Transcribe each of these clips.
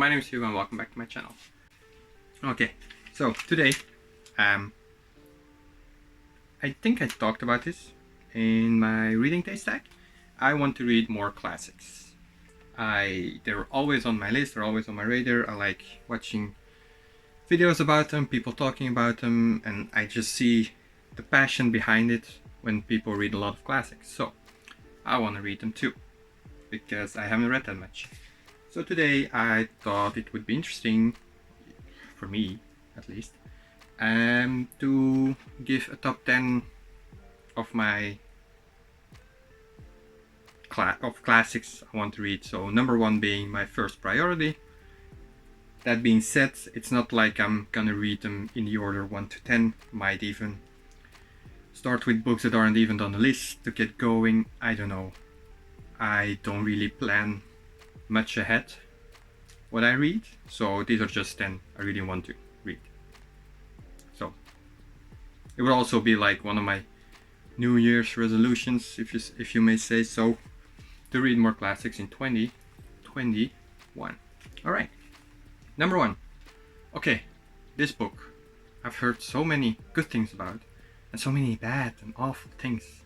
my name is Hugo and welcome back to my channel. Okay, so today, I think I talked about this in my reading taste tag. I want to read more classics. They're always on my list, they're always on my radar. I like watching videos about them, people talking about them, and I just see the passion behind it when people read a lot of classics. So I want to read them too, because I haven't read that much. So today I thought it would be interesting, for me at least, to give a top 10 of my classics I want to read. So number 1 being my first priority. That being said, it's not like I'm gonna read them in the order 1 to 10. Might even start with books that aren't even on the list to get going. I don't know. I don't really plan much ahead what I read, so these are just 10 I really want to read. So it would also be like one of my New Year's resolutions, if you may say so, to read more classics in 2021. Alright, number 1. Okay, this book I've heard so many good things about and so many bad and awful things,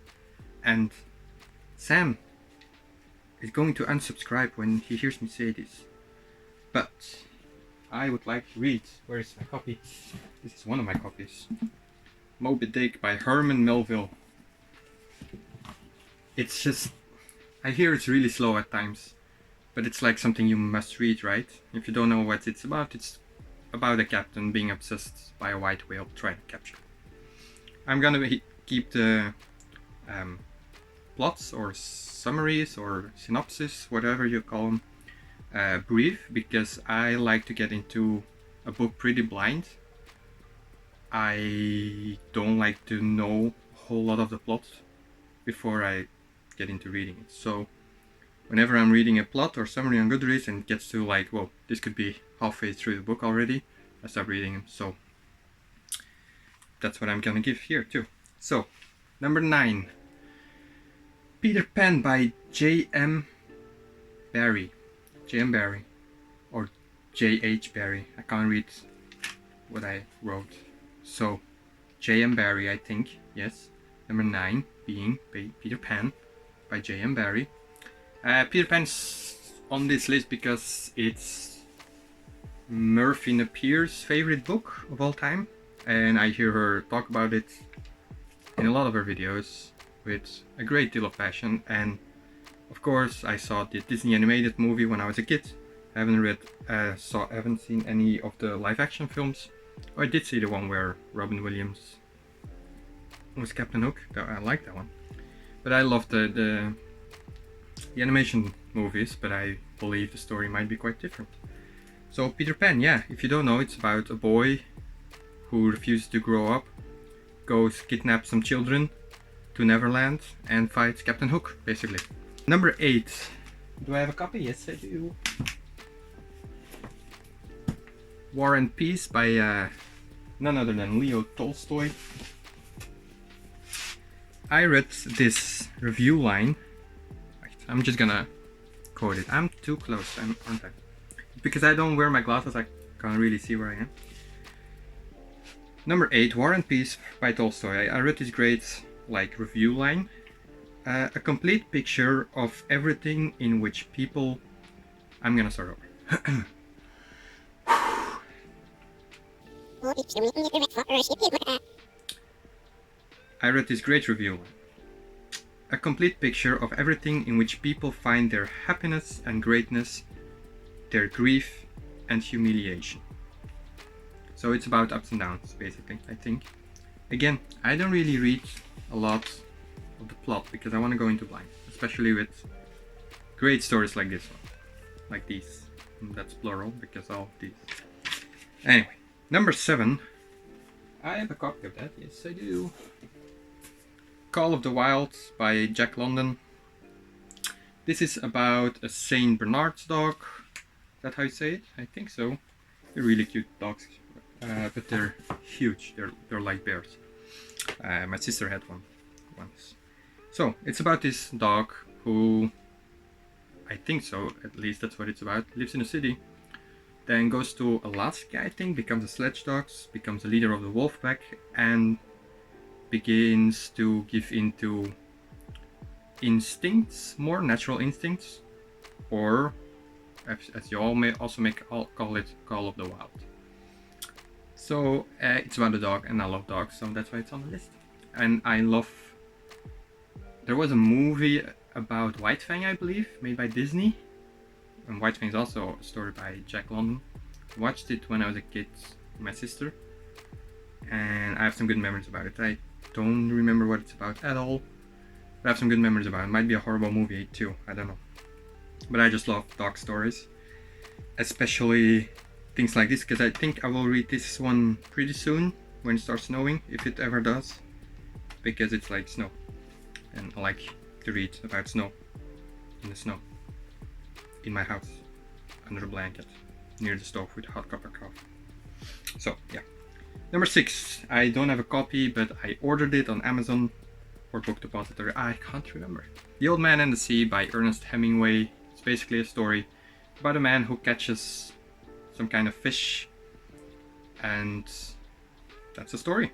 and Sam is going to unsubscribe when he hears me say this, but I would like to read, where is my copy? This is one of my copies. Moby by Herman Melville. It's just, I hear it's really slow at times, but it's like something you must read, right? If you don't know what it's about a captain being obsessed by a white whale trying to capture. I'm gonna keep the plots or summaries or synopsis, whatever you call them, brief, because I like to get into a book pretty blind. I don't like to know a whole lot of the plot before I get into reading it. So whenever I'm reading a plot or summary on Goodreads and it gets to like, whoa, this could be halfway through the book already, I stop reading them. So that's what I'm gonna give here too. So number 9, Peter Pan by J.M. Barrie. J.M. Barrie. Or J.H. Barrie. I can't read what I wrote. So, J.M. Barrie, I think. Yes. Number 9 being Peter Pan by J.M. Barrie. Peter Pan's on this list because it's Murphy Napier's favorite book of all time. And I hear her talk about it in a lot of her videos with a great deal of passion, and of course I saw the Disney animated movie when I was a kid. I haven't seen any of the live action films. Oh, I did see the one where Robin Williams was Captain Hook. I like that one, but I love the animation movies, but I believe the story might be quite different. So Peter Pan, yeah, if you don't know, it's about a boy who refuses to grow up, goes kidnap some children to Neverland and fights Captain Hook, basically. Number 8. Do I have a copy? Yes, I do. War and Peace by none other than Leo Tolstoy. I read this review line. Right, I'm just gonna quote it. I'm too close, aren't I? Because I don't wear my glasses, I can't really see where I am. Number 8, War and Peace by Tolstoy. I read this great review line. A complete picture of everything in which people... I'm gonna start over. I read this great review line. A complete picture of everything in which people find their happiness and greatness, their grief and humiliation. So it's about ups and downs, basically, I think. Again, I don't really read a lot of the plot because I want to go into blind, especially with great stories like this one, like these. And that's plural because all of these. Anyway, number 7. I have a copy of that. Yes, I do. Call of the Wild by Jack London. This is about a Saint Bernard's dog. Is that how you say it? I think so. They're really cute dogs, but they're huge. They're like bears. My sister had one once. So it's about this dog who, I think so, at least that's what it's about, lives in a city, then goes to Alaska, I think, becomes a sledge dog, becomes the leader of the wolf pack, and begins to give into instincts, more natural instincts, or as you all may also call it, Call of the Wild. So it's about a dog, and I love dogs, so that's why it's on the list. And I love. There was a movie about White Fang, I believe, made by Disney. And White Fang is also a story by Jack London. I watched it when I was a kid with my sister, and I have some good memories about it. I don't remember what it's about at all, but I have some good memories about it. It might be a horrible movie too, I don't know. But I just love dog stories, especially things like this, because I think I will read this one pretty soon when it starts snowing, if it ever does, because it's like snow, and I like to read about snow, in the snow, in my house, under a blanket, near the stove with a hot cup of coffee. So yeah. Number 6, I don't have a copy, but I ordered it on Amazon or Book Depository, I can't remember. The Old Man and the Sea by Ernest Hemingway. It's basically a story about a man who catches some kind of fish, and that's the story.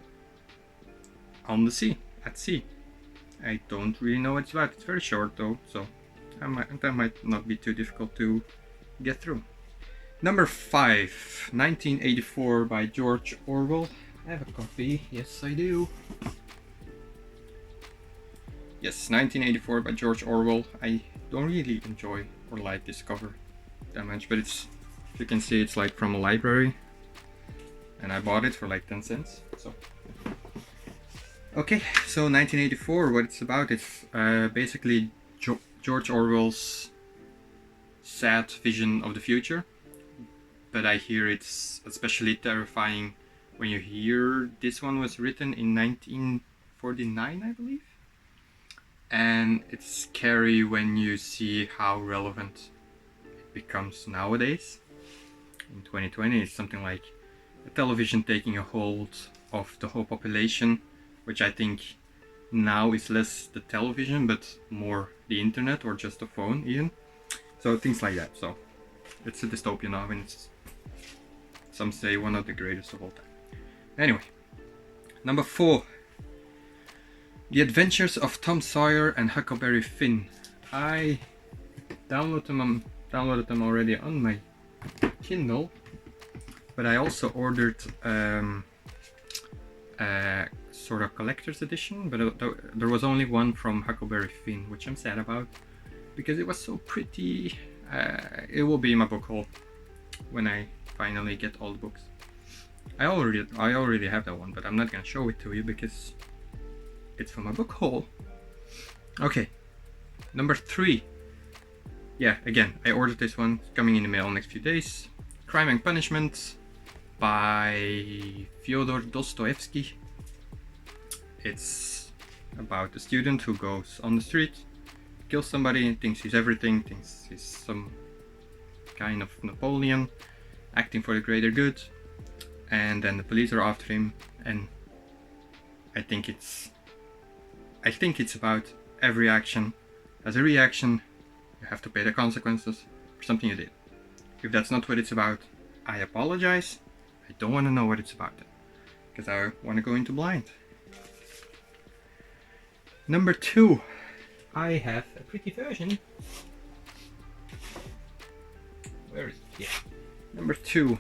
On the sea, at sea. I don't really know what it's about. It's very short though, so that might not be too difficult to get through. Number 5, 1984 by George Orwell. I have a copy, yes I do. Yes, 1984 by George Orwell. I don't really enjoy or like this cover that much, but it's, if you can see, it's like from a library, and I bought it for like 10 cents. So okay, so 1984, what it's about is basically George Orwell's sad vision of the future. But I hear it's especially terrifying when you hear this one was written in 1949, I believe. And it's scary when you see how relevant it becomes nowadays. In 2020, it's something like a television taking a hold of the whole population, which I think now is less the television, but more the internet or just the phone even. So things like that. So it's a dystopian now, and it's, some say, one of the greatest of all time. Anyway, number 4, The Adventures of Tom Sawyer and Huckleberry Finn. I downloaded them already on my Kindle, but I also ordered a sort of collector's edition, but there was only one from Huckleberry Finn, which I'm sad about, because it was so pretty. It will be in my book haul when I finally get all the books. I already have that one, but I'm not gonna show it to you because it's from my book haul. Okay, number 3. Yeah, again, I ordered this one. It's coming in the mail next few days. Crime and Punishment by Fyodor Dostoevsky. It's about a student who goes on the street, kills somebody, and thinks he's everything, thinks he's some kind of Napoleon, acting for the greater good, and then the police are after him, and I think it's about every action as a reaction. You have to pay the consequences for something you did. If that's not what it's about, I apologize. I don't want to know what it's about, because I want to go into blind. Number 2, I have a pretty version. Where is it? Yeah. Number 2,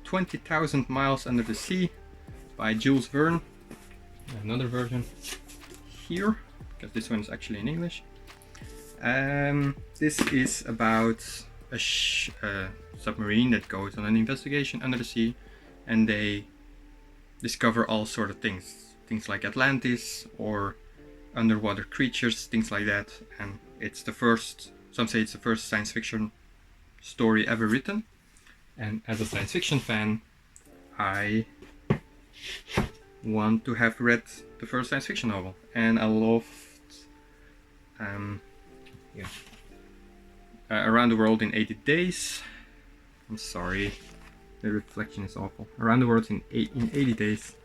20,000 Miles Under the Sea by Jules Verne. Another version here, because this one is actually in English. This is about a submarine that goes on an investigation under the sea, and they discover all sort of things like Atlantis or underwater creatures, things like that. And it's the first, some say it's the first science fiction story ever written. And as a science fiction fan, I want to have read the first science fiction novel, and I loved Around the World in 80 Days. I'm sorry, the reflection is awful. Around the World in 80 Days.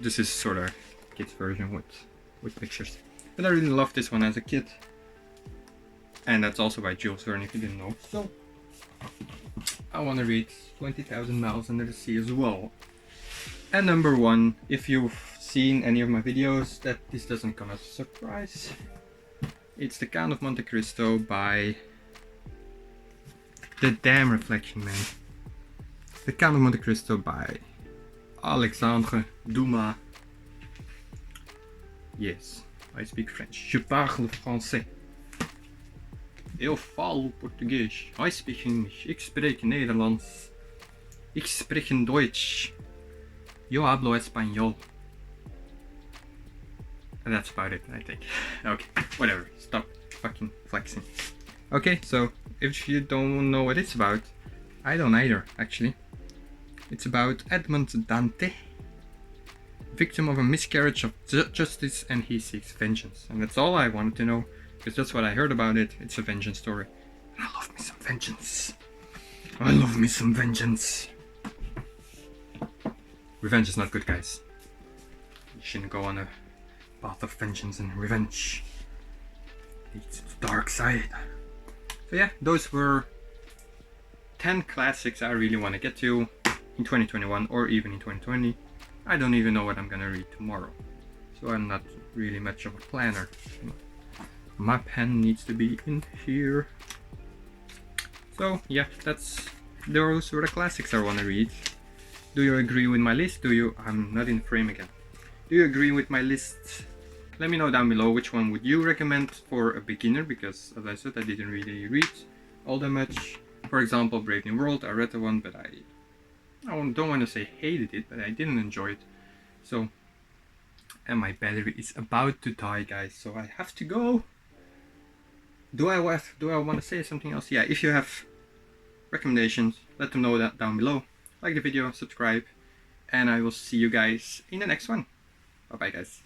This is sort of kids version with pictures, but I really loved this one as a kid, and that's also by Jules Verne, if you didn't know. So I want to read 20,000 Miles Under the Sea as well. And number 1, if you've seen any of my videos, that this doesn't come as a surprise, it's The Count of Monte Cristo by the damn reflection man. The Count of Monte Cristo by Alexandre, Dumas. Yes, I speak French. Je parle français. Eu falo Português. I speak English. Ik spreek Nederlands. Ik spreek Deutsch. Yo hablo español. And that's about it, I think. Okay, whatever. Stop fucking flexing. Okay, so if you don't know what it's about, I don't either, actually. It's about Edmond Dante, victim of a miscarriage of justice, and he seeks vengeance. And that's all I wanted to know, because that's what I heard about it. It's a vengeance story. And I love me some vengeance. I love me some vengeance. Revenge is not good, guys. You shouldn't go on a path of vengeance and revenge. It's the dark side. So yeah, those were 10 classics I really want to get to in 2021 or even in 2020. I don't even know what I'm gonna read tomorrow, so I'm not really much of a planner. My pen needs to be in here. So yeah, those were the classics I want to read. Do you agree with my list? I'm not in frame again. Do you agree with my list? Let me know down below which one would you recommend for a beginner, because as I said, I didn't really read all that much. For example, Brave New World, I read the one, but I don't want to say hated it, but I didn't enjoy it. So, and my battery is about to die, guys, so I have to go. Do I want to say something else? Yeah, if you have recommendations, let them know that down below. Like the video, subscribe, and I will see you guys in the next one. Bye bye, guys.